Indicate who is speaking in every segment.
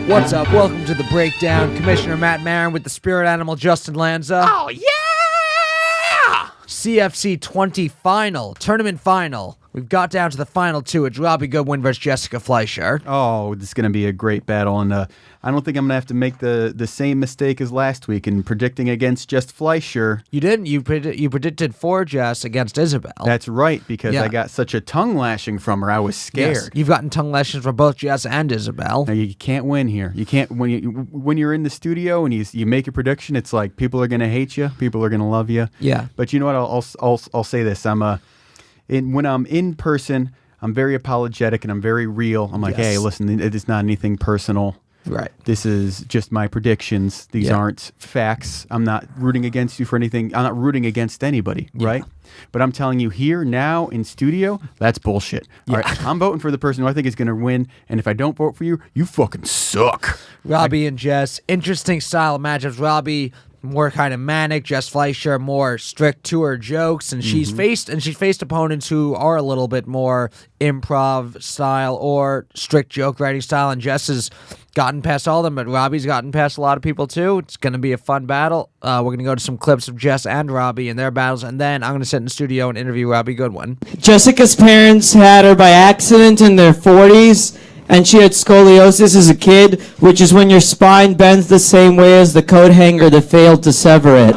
Speaker 1: What's up? Welcome to the Breakdown. Commissioner Matt Marin with the spirit animal Justin Lanza.
Speaker 2: Oh, yeah!
Speaker 1: CFC 20 final, tournament final. We've got down to the final two. It's Robbie Goodwin versus Jessica Fleischer.
Speaker 3: Oh, this is going to be a great battle, and I don't think I'm going to have to make the same mistake as last week in predicting against just Fleischer.
Speaker 1: You didn't. You predicted for Jess against Isabel.
Speaker 3: That's right, because I got such a tongue lashing from her. I was scared.
Speaker 1: Yes, you've gotten tongue lashings from both Jess and Isabel.
Speaker 3: Now, you can't win here. You can't when you're in the studio and you make a prediction. It's like people are going to hate you, people are going to love you.
Speaker 1: Yeah.
Speaker 3: But you know what? I'll say this. When I'm in person, I'm very apologetic and I'm very real. I'm like, hey, listen, it is not anything personal.
Speaker 1: Right.
Speaker 3: This is just my predictions. These aren't facts. I'm not rooting against you for anything. I'm not rooting against anybody, right? But I'm telling you here, now, in studio, that's bullshit. All right, I'm voting for the person who I think is going to win, and if I don't vote for you, you fucking suck.
Speaker 1: Robbie and Jess, interesting style of matchups. Robbie, more kind of manic. Jess Fleischer, more strict to her jokes, and she's faced opponents who are a little bit more improv style or strict joke writing style, and Jess has gotten past all of them, but Robbie's gotten past a lot of people too. It's going to be a fun battle. We're going to go to some clips of Jess and Robbie and their battles, and then I'm going to sit in the studio and interview Robbie Goodwin.
Speaker 4: Jessica's parents had her by accident in their 40s, and she had scoliosis as a kid, which is when your spine bends the same way as the coat hanger that failed to sever it.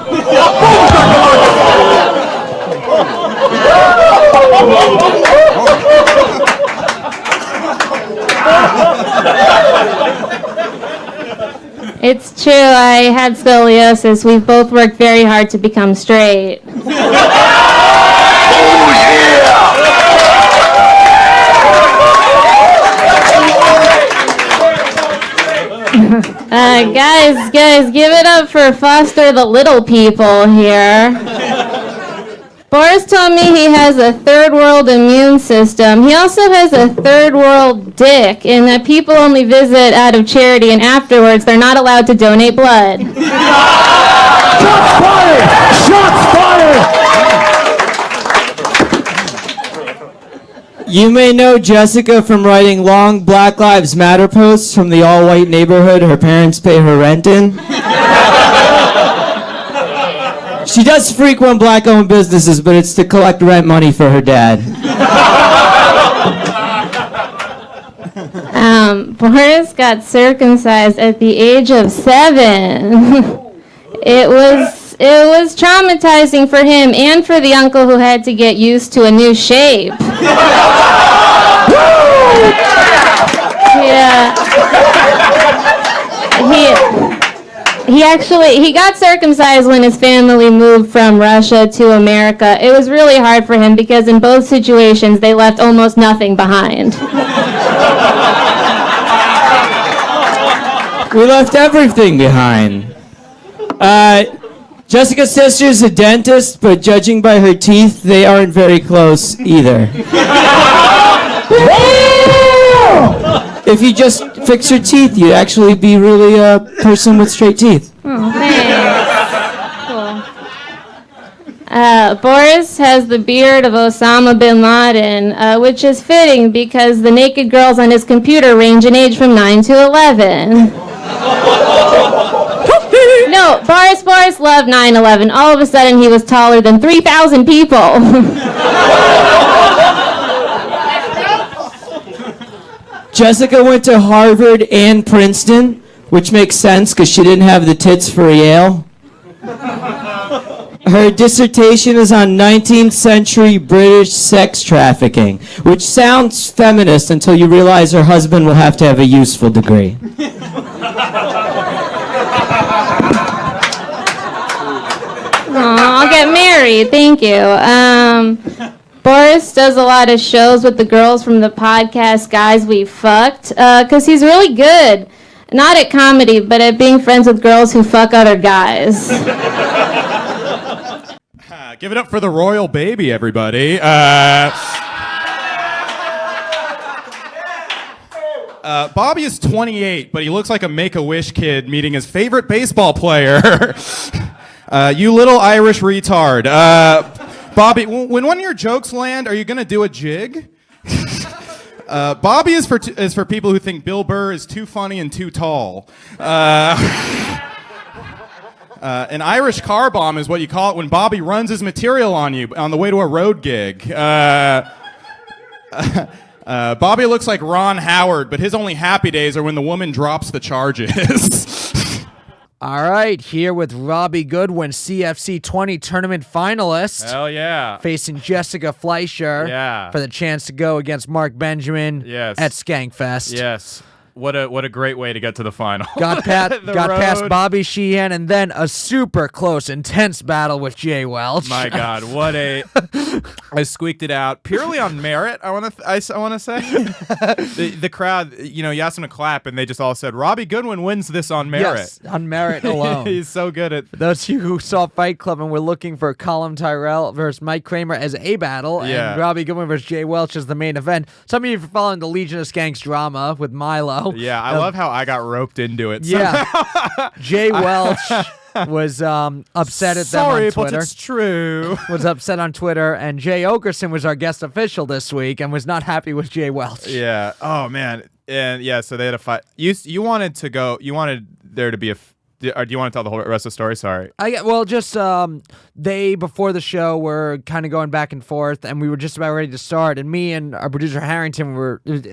Speaker 5: It's true, I had scoliosis. We've both worked very hard to become straight. Guys, give it up for Foster the Little People here. Boris told me he has a third world immune system. He also has a third world dick, in that people only visit out of charity, and afterwards they're not allowed to donate blood.
Speaker 2: Shots fired! Shots fired!
Speaker 4: You may know Jessica from writing long Black Lives Matter posts from the all-white neighborhood her parents pay her rent in. She does frequent black-owned businesses, but it's to collect rent money for her dad.
Speaker 5: Boris got circumcised at the age of 7. It was traumatizing for him and for the uncle who had to get used to a new shape. Yeah. He got circumcised when his family moved from Russia to America. It was really hard for him because in both situations they left almost nothing behind.
Speaker 4: We left everything behind. Jessica's sister's a dentist, but judging by her teeth, they aren't very close either. If you just fix your teeth, you'd actually be really a person with straight teeth.
Speaker 5: Oh, thanks. Cool. Boris has the beard of Osama bin Laden, which is fitting because the naked girls on his computer range in age from 9 to 11. No, Boris loved 9/11. All of a sudden, he was taller than 3,000 people.
Speaker 4: Jessica went to Harvard and Princeton, which makes sense because she didn't have the tits for Yale. Her dissertation is on 19th century British sex trafficking, which sounds feminist until you realize her husband will have to have a useful degree.
Speaker 5: I'll get married, thank you. Boris does a lot of shows with the girls from the podcast Guys We Fucked, because he's really good. Not at comedy, but at being friends with girls who fuck other guys.
Speaker 6: Give it up for the royal baby, everybody. Bobby is 28, but he looks like a Make-A-Wish kid meeting his favorite baseball player. You little Irish retard. Bobby, when one of your jokes land, are you gonna do a jig? Bobby is for people who think Bill Burr is too funny and too tall. An Irish car bomb is what you call it when Bobby runs his material on you on the way to a road gig. Bobby looks like Ron Howard, but his only happy days are when the woman drops the charges.
Speaker 1: All right, here with Robbie Goodwin, CFC 20 tournament finalist.
Speaker 7: Hell yeah.
Speaker 1: Facing Jessica Fleischer for the chance to go against Mark Benjamin at Skankfest.
Speaker 7: Yes. What a great way to get to the final.
Speaker 1: Got past Bobby Sheehan, and then a super close, intense battle with Jay Welch.
Speaker 7: My God, I squeaked it out purely on merit. I want to say the crowd. You asked them to clap, and they just all said, "Robbie Goodwin wins this on merit."
Speaker 1: Yes, on merit alone.
Speaker 7: He's so good at.
Speaker 1: For those of you who saw Fight Club and were looking for Colin Tyrell versus Mike Kramer as a battle, and Robbie Goodwin versus Jay Welch as the main event. Some of you are following the Legion of Skanks drama with Milo.
Speaker 7: Yeah, I love how I got roped into it.
Speaker 1: Yeah, Jay Welch was upset at them on Twitter.
Speaker 7: Sorry, but it's true.
Speaker 1: Was upset on Twitter, and Jay Okerson was our guest official this week and was not happy with Jay Welch.
Speaker 7: Yeah. Oh man. And yeah, so they had a fight. You wanted to go. You wanted there to be a. Or do you want to tell the whole rest of the story? Sorry.
Speaker 1: They before the show were kind of going back and forth, and we were just about ready to start. And me and our producer Harrington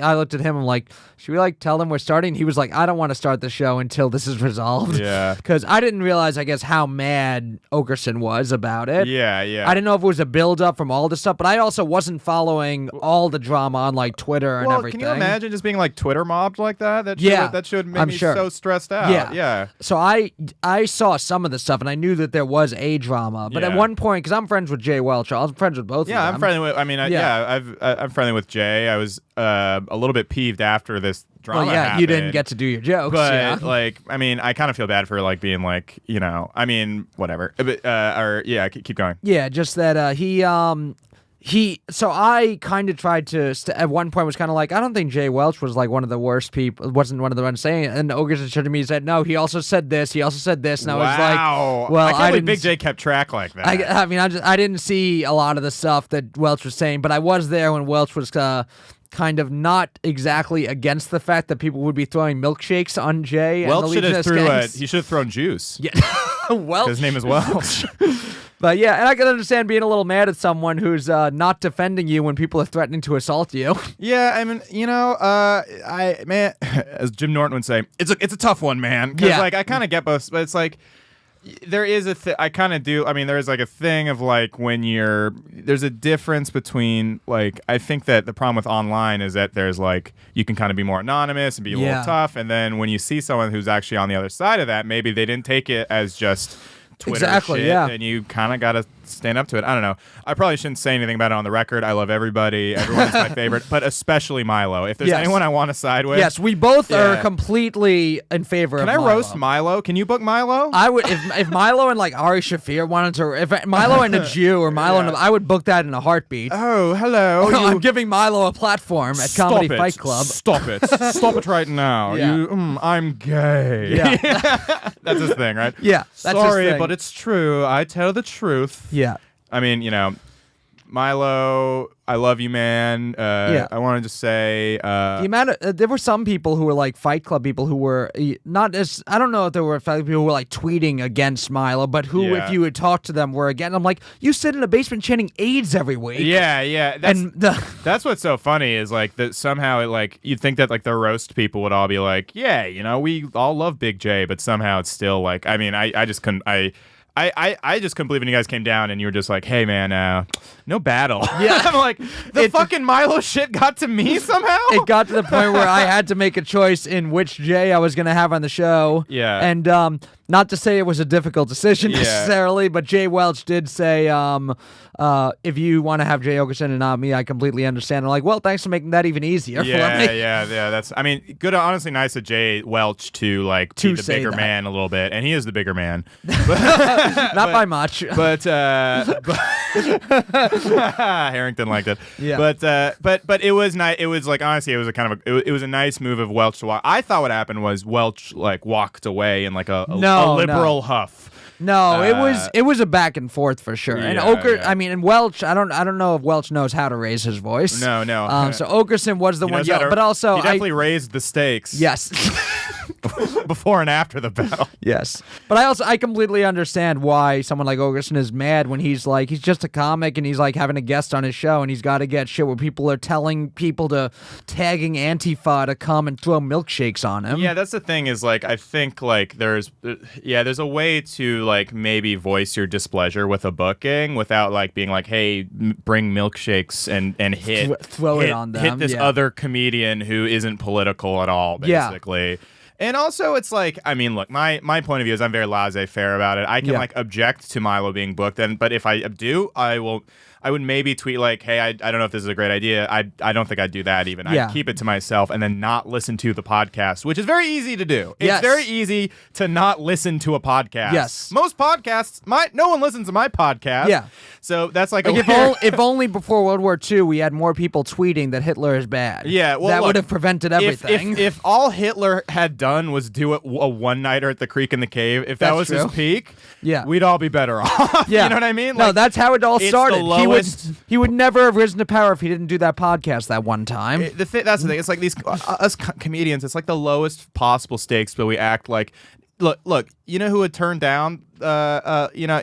Speaker 1: I looked at him and like, should we tell them we're starting? He was like, I don't want to start the show until this is resolved.
Speaker 7: Yeah.
Speaker 1: Because I didn't realize, I guess, how mad Okerson was about it.
Speaker 7: Yeah.
Speaker 1: I didn't know if it was a build up from all the stuff, but I also wasn't following all the drama on Twitter and everything.
Speaker 7: Can you imagine just being Twitter mobbed like that? That should make me so stressed out. Yeah.
Speaker 1: So I saw some of the stuff, and I knew that there was a drama. But at one point, because I'm friends with Jay Welch, I'm friends with both of them.
Speaker 7: Yeah, I'm friendly with. I'm friendly with Jay. I was a little bit peeved after this drama happened.
Speaker 1: You didn't get to do your jokes.
Speaker 7: But I kind of feel bad for being whatever. Keep going.
Speaker 1: Yeah, just that so I kind of tried to, at one point was kind of like, I don't think Jay Welch was one of the worst people, wasn't one of the ones saying it. And Okerson turned to me and said, no, he also said this, and I was like, well,
Speaker 7: I can't believe Big J kept track like that.
Speaker 1: I didn't see a lot of the stuff that Welch was saying, but I was there when Welch was kind of not exactly against the fact that people would be throwing milkshakes on Jay.
Speaker 7: Welch should have thrown juice.
Speaker 1: Yeah. Welch.
Speaker 7: His name is Welch.
Speaker 1: But yeah, and I can understand being a little mad at someone who's not defending you when people are threatening to assault you.
Speaker 7: Yeah, I mean, as Jim Norton would say, it's a tough one, man. Because I kind of get both, but it's there is I kind of do. I mean, there is a thing of when there's a difference between I think that the problem with online is that there's you can kind of be more anonymous and be a little tough, and then when you see someone who's actually on the other side of that, maybe they didn't take it as just Twitter shit, and you kind of got to stand up to it. I don't know. I probably shouldn't say anything about it on the record. I love everybody. Everyone's my favorite, but especially Milo. If there's anyone I want to side with.
Speaker 1: Yes, we both are completely in favor of Milo.
Speaker 7: Can I roast Milo? Can you book Milo?
Speaker 1: I would, if Milo and Ari Shaffir wanted to, if Milo and a Jew or Milo and I would book that in a heartbeat.
Speaker 7: Oh, hello.
Speaker 1: I'm giving Milo a platform at Comedy Fight Club.
Speaker 7: Stop it. Stop it right now.
Speaker 1: Yeah.
Speaker 7: I'm gay.
Speaker 1: Yeah.
Speaker 7: That's his thing, right?
Speaker 1: Yeah. That's
Speaker 7: Sorry,
Speaker 1: his thing.
Speaker 7: but it's true. I tell the truth.
Speaker 1: Yeah.
Speaker 7: I mean, Milo, I love you, man. I want to just say
Speaker 1: the amount of there were some people who were Fight Club people who were not as, I don't know if there were Fight Club people who were tweeting against Milo, but who if you would talk to them were again. I'm like, you sit in a basement chanting AIDS every week.
Speaker 7: Yeah. That's what's so funny is that somehow you'd think that the roast people would all be we all love Big J, but somehow it's still I mean, I just couldn't. I just couldn't believe when you guys came down and you were just hey man, no battle.
Speaker 1: Yeah.
Speaker 7: I'm the fucking Milo shit got to me somehow.
Speaker 1: It got to the point where I had to make a choice in which Jay I was going to have on the show.
Speaker 7: Yeah.
Speaker 1: And not to say it was a difficult decision necessarily, but Jay Welch did say, if you want to have Jay Okerson and not me, I completely understand. I'm well, thanks for making that even easier for me.
Speaker 7: Yeah. That's, I mean, good, honestly nice of Jay Welch to be the bigger man a little bit, and he is the bigger man.
Speaker 1: Not by much.
Speaker 7: But Harrington liked it.
Speaker 1: Yeah.
Speaker 7: But it was nice. It was honestly, it was it was a nice move of Welch to walk. I thought what happened was Welch walked away in a liberal huff.
Speaker 1: No, it was a back and forth for sure. And
Speaker 7: Yeah.
Speaker 1: I mean, and Welch, I don't know if Welch knows how to raise his voice.
Speaker 7: No.
Speaker 1: So Okerson was the
Speaker 7: He
Speaker 1: one
Speaker 7: knows how
Speaker 1: yelling,
Speaker 7: to-
Speaker 1: but also
Speaker 7: he definitely raised the stakes.
Speaker 1: yes.
Speaker 7: Before and after the battle.
Speaker 1: Yes, but I completely understand why someone like Ogerson is mad when he's just a comic and he's like having a guest on his show and he's got to get shit where people are telling people to tagging Antifa to come and throw milkshakes on him.
Speaker 7: Yeah, that's the thing is like I think like there's a way to like maybe voice your displeasure with a booking without like being like, hey, bring milkshakes and
Speaker 1: throw it on them.
Speaker 7: Hit this
Speaker 1: yeah.
Speaker 7: other comedian who isn't political at all, basically. Yeah. And also, it's like, I mean, look, my point of view is I'm very laissez-faire about it. I can like object to Milo being booked, but if I do, I would maybe tweet like, hey, I don't know if this is a great idea. I don't think I'd do that even.
Speaker 1: Yeah.
Speaker 7: I'd keep it to myself and then not listen to the podcast, which is very easy to do.
Speaker 1: Yes.
Speaker 7: It's very easy to not listen to a podcast.
Speaker 1: Yes.
Speaker 7: Most podcasts, no one listens to my podcast.
Speaker 1: Yeah.
Speaker 7: So that's like
Speaker 1: if only before World War II we had more people tweeting that Hitler is bad.
Speaker 7: Yeah, well,
Speaker 1: that
Speaker 7: look,
Speaker 1: would have prevented everything.
Speaker 7: If all Hitler had done was do a one-nighter at the Creek in the Cave, if that was
Speaker 1: That's
Speaker 7: his
Speaker 1: true.
Speaker 7: peak,
Speaker 1: Yeah.
Speaker 7: we'd all be better off.
Speaker 1: Yeah.
Speaker 7: You know what I mean?
Speaker 1: No,
Speaker 7: Like,
Speaker 1: that's how it all
Speaker 7: it's the
Speaker 1: started.
Speaker 7: lowest-
Speaker 1: He would never have risen to power if he didn't do that podcast that one time.
Speaker 7: That's the thing. It's like these us comedians. It's like the lowest possible stakes, but we act like. Look. You know who would turn down? You know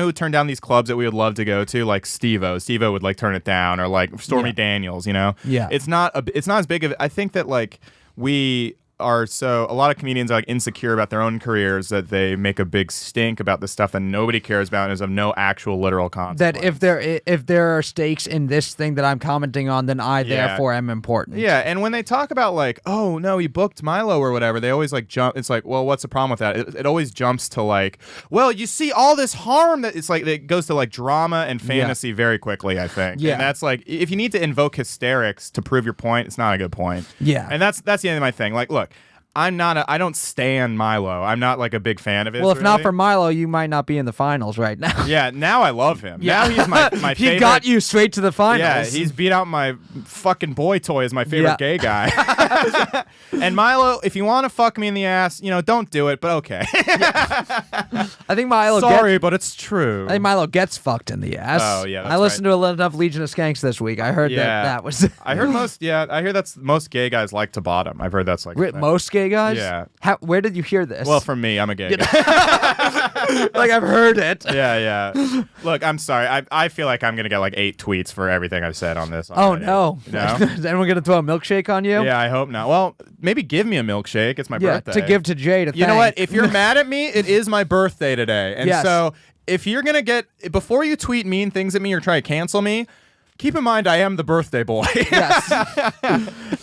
Speaker 7: who turned down these clubs that we would love to go to? Like Steve-O. Steve-O would like turn it down, or like Stormy Daniels. You know.
Speaker 1: Yeah.
Speaker 7: It's not as big of. I think that like we are a lot of comedians are like insecure about their own careers that they make a big stink about the stuff that nobody cares about and is of no actual literal consequence.
Speaker 1: That if there are stakes in this thing that I'm commenting on, then I therefore am important.
Speaker 7: Yeah, and when they talk about like, oh no, he booked Milo or whatever, they always like jump. It's like, well, what's the problem with that? It always jumps to like, well, you see all this harm that it's like it goes to like drama and fantasy very quickly. I think.
Speaker 1: Yeah.
Speaker 7: And that's like, if you need to invoke hysterics to prove your point, it's not a good point.
Speaker 1: Yeah.
Speaker 7: And that's the end of my thing. Like, look. I don't stan Milo. I'm not like a big fan of his.
Speaker 1: Well, if not
Speaker 7: really.
Speaker 1: for Milo, you might not be in the finals right now.
Speaker 7: Yeah, now I love him. Now he's my favorite.
Speaker 1: He got you straight to the finals.
Speaker 7: Yeah, he's beat out my fucking boy toy as my favorite gay guy. And Milo, if you want to fuck me in the ass, don't do it, but okay.
Speaker 1: I think Milo.
Speaker 7: Sorry, but it's true.
Speaker 1: I think Milo gets fucked in the ass.
Speaker 7: Oh, yeah, that's
Speaker 1: I listened to enough Legion of Skanks this week. I heard that was.
Speaker 7: I hear that's most gay guys like to bottom. I've heard that's like
Speaker 1: most gay guys.
Speaker 7: Yeah.
Speaker 1: Where did you hear this?
Speaker 7: Well, from me, I'm a gay guy.
Speaker 1: like I've heard it.
Speaker 7: Yeah. Look, I'm sorry. I feel like I'm gonna get like 8 tweets for everything I've said on this.
Speaker 1: Oh
Speaker 7: already.
Speaker 1: no!
Speaker 7: No?
Speaker 1: Is anyone gonna throw a milkshake on you?
Speaker 7: Yeah, I hope not. Well, maybe give me a milkshake. It's my birthday.
Speaker 1: To give to Jay to
Speaker 7: You know what?
Speaker 1: thank.
Speaker 7: If you're mad at me, it is my birthday today. And
Speaker 1: Yes.
Speaker 7: so if you're going to before you tweet mean things at me or try to cancel me, keep in mind I am the birthday boy.
Speaker 1: Yes.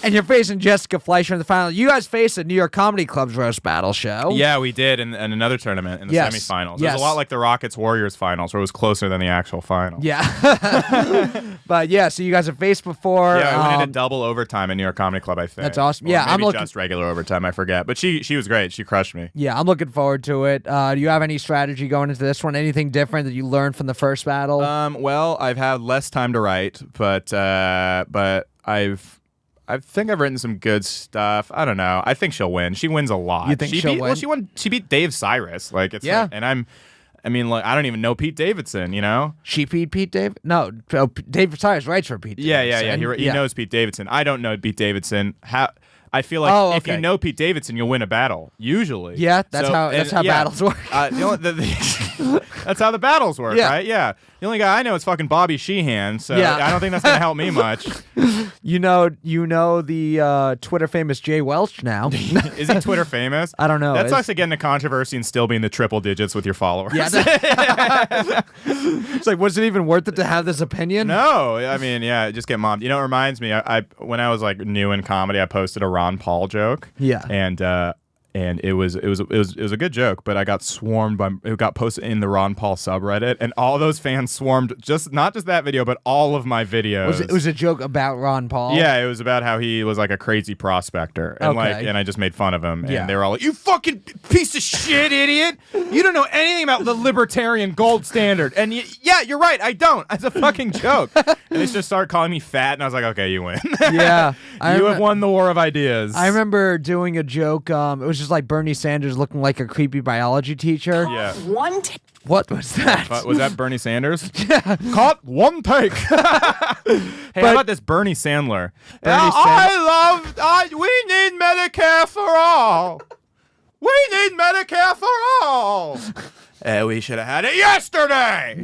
Speaker 1: And you're facing Jessica Fleischer in the final. You guys faced at New York Comedy Club's roast battle show.
Speaker 7: Yeah, we did in another tournament in the
Speaker 1: Yes.
Speaker 7: semifinals. It
Speaker 1: Yes.
Speaker 7: was a lot like the Rockets-Warriors finals, where it was closer than the actual final.
Speaker 1: Yeah. But yeah, so you guys have faced before.
Speaker 7: Yeah, I went into double overtime at New York Comedy Club, I think.
Speaker 1: That's awesome.
Speaker 7: Or
Speaker 1: Yeah, I'm
Speaker 7: maybe
Speaker 1: looking-
Speaker 7: just regular overtime, I forget. But she was great. She crushed me.
Speaker 1: Yeah, I'm looking forward to it. Do you have any strategy going into this one? Anything different that you learned from the first battle?
Speaker 7: Well, I've had less time to write, but I think I've written some good stuff. I don't know. I think she'll win. She wins a lot.
Speaker 1: You think she'll win?
Speaker 7: Well, she beat Dave Cyrus. Like it's
Speaker 1: Yeah.
Speaker 7: like, and I don't even know Pete Davidson. You know.
Speaker 1: She beat Pete David? No, David Cyrus writes for Pete
Speaker 7: Yeah.
Speaker 1: Davidson.
Speaker 7: He knows Pete Davidson. I don't know Pete Davidson. I feel like if you know Pete Davidson, you'll win a battle. Usually.
Speaker 1: Yeah, that's how battles work.
Speaker 7: That's how the battles work,
Speaker 1: Yeah.
Speaker 7: right? Yeah. The only guy I know is fucking Bobby Sheehan, so
Speaker 1: Yeah.
Speaker 7: I don't think that's gonna help me much.
Speaker 1: You know the Twitter famous Jay Welch now.
Speaker 7: Is he Twitter famous?
Speaker 1: I don't know.
Speaker 7: That
Speaker 1: Is-
Speaker 7: sucks to get into controversy and still be in the triple digits with your followers.
Speaker 1: Yeah. It's like, was it even worth it to have this opinion?
Speaker 7: No, I mean, yeah, just get mobbed. You know, it reminds me. I when I was like new in comedy, I posted a Ron Paul joke.
Speaker 1: Yeah.
Speaker 7: And it was a good joke, but I got swarmed by it got posted in the Ron Paul subreddit, and all those fans swarmed not just that video, but all of my videos.
Speaker 1: It was a joke about Ron Paul?
Speaker 7: Yeah, it was about how he was like a crazy prospector, and
Speaker 1: Okay.
Speaker 7: and I just made fun of him,
Speaker 1: Yeah.
Speaker 7: and they were all like, "You fucking piece of shit, idiot! You don't know anything about the libertarian gold standard." And yeah, you're right, I don't. It's a fucking joke. And they just started calling me fat, and I was like, "Okay, you win.
Speaker 1: Yeah.
Speaker 7: You have won the war of ideas."
Speaker 1: I remember doing a joke. It was just just like Bernie Sanders looking like a creepy biology teacher.
Speaker 7: Yeah.
Speaker 1: What was that?
Speaker 7: Was that Bernie Sanders? Caught one take. Hey, how about this Bernie Sandler? We need Medicare for all. We need Medicare for all. We should have had it yesterday.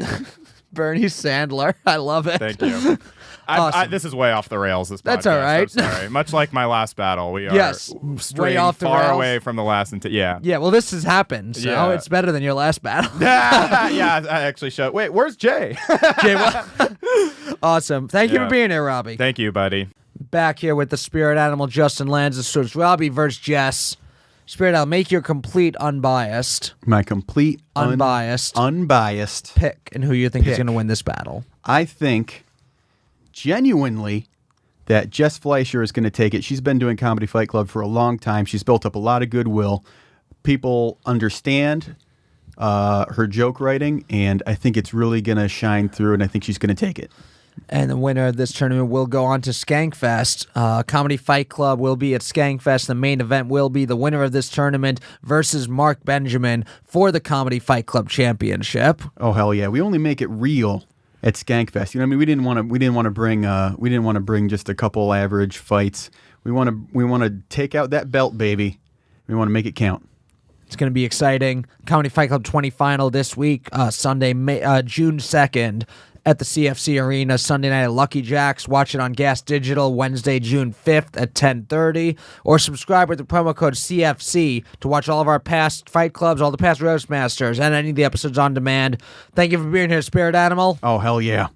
Speaker 1: Bernie Sandler. I love it.
Speaker 7: Thank you.
Speaker 1: Awesome.
Speaker 7: This is way off the rails. This
Speaker 1: That's
Speaker 7: podcast.
Speaker 1: all right.
Speaker 7: I'm sorry. Much like my last battle, we are
Speaker 1: Yes.
Speaker 7: straying
Speaker 1: Way off the
Speaker 7: far
Speaker 1: rails.
Speaker 7: away from from the. Yeah.
Speaker 1: Yeah, well, this has happened, so
Speaker 7: Yeah.
Speaker 1: it's better than your last battle.
Speaker 7: Yeah, I actually showed. Wait, where's Jay?
Speaker 1: Okay, well, awesome. Thank you
Speaker 7: Yeah.
Speaker 1: for being here, Robbie.
Speaker 7: Thank you, buddy.
Speaker 1: Back here with the spirit animal, Justin Lanza. So it's Robbie versus Jess. Spirit animal, make your complete unbiased
Speaker 3: My complete
Speaker 1: unbiased
Speaker 3: unbiased.
Speaker 1: pick and who you think is
Speaker 3: Pick.
Speaker 1: going to win this battle.
Speaker 3: I think genuinely that Jess Fleischer is going to take it. She's been doing Comedy Fight Club for a long time. She's built up a lot of goodwill. People understand her joke writing, and I think it's really going to shine through, and I think she's going to take it.
Speaker 1: And the winner of this tournament will go on to Skankfest. Comedy Fight Club will be at Skankfest. The main event will be the winner of this tournament versus Mark Benjamin for the Comedy Fight Club championship.
Speaker 3: Oh hell yeah! We only make it real at Skankfest. You know what I mean? We didn't want to bring just a couple average fights. We want to take out that belt, baby. We want to make it count.
Speaker 1: It's going to be exciting. Comedy Fight Club 20 final this week, Sunday, June 2nd. At the CFC Arena, Sunday night at Lucky Jack's. Watch it on Gas Digital, Wednesday, June 5th at 10:30. Or subscribe with the promo code CFC to watch all of our past Fight Clubs, all the past Roast Masters, and any of the episodes on demand. Thank you for being here, Spirit Animal.
Speaker 3: Oh hell yeah!